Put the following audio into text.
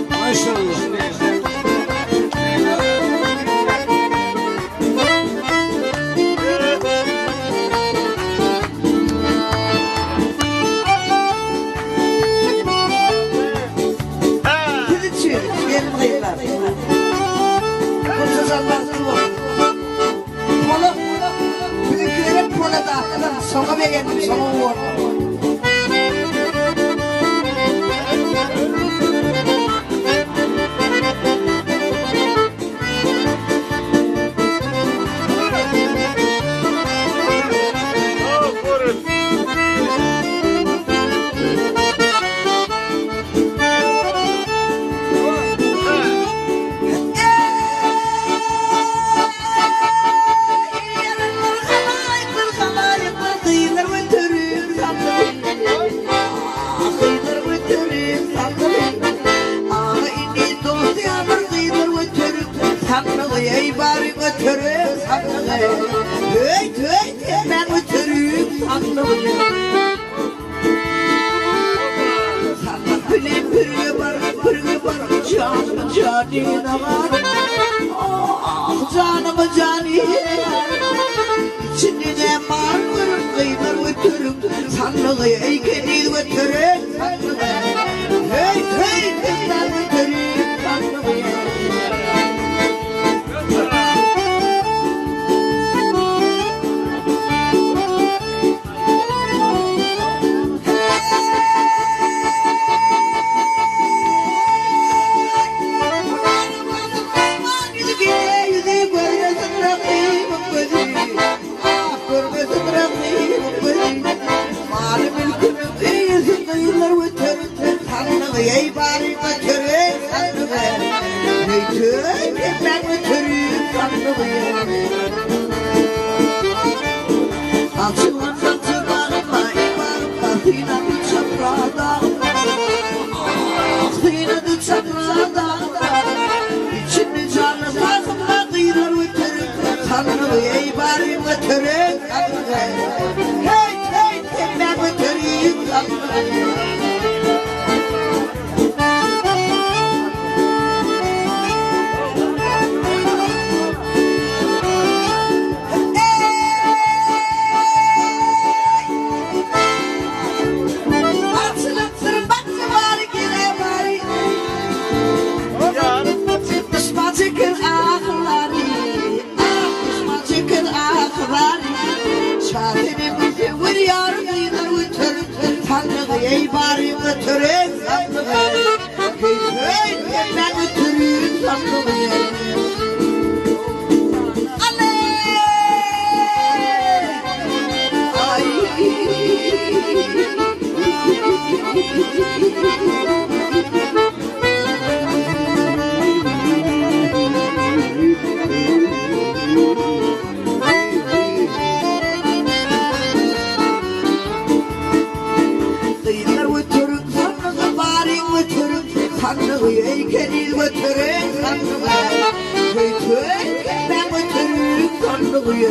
Maşallah. Sonra bir geldim, sonra vur. Ey bari götürüm sandığı, hey ben götürüm sandığı. Sandık bile pırgı var, canım canine var. Ah canım canine var. İçinde var kıyılar götürüm sandığı, ey kedil götürüm sandığı. Hey ben götürüm sandığı. Ey bari götürün sandığı, ben götürün sandığı. Açılan yine bu çaprada, yine bu çaprada. İçinde canı fazla kıyılar götürün sandığı, ey bari götürün sandığı. Hey ben götürün sandığı. Ey bari götürün sandığı, hey ben götürün sandığı. Sandığı ey kedil götürün sandığı, hey ben götürün sandığı.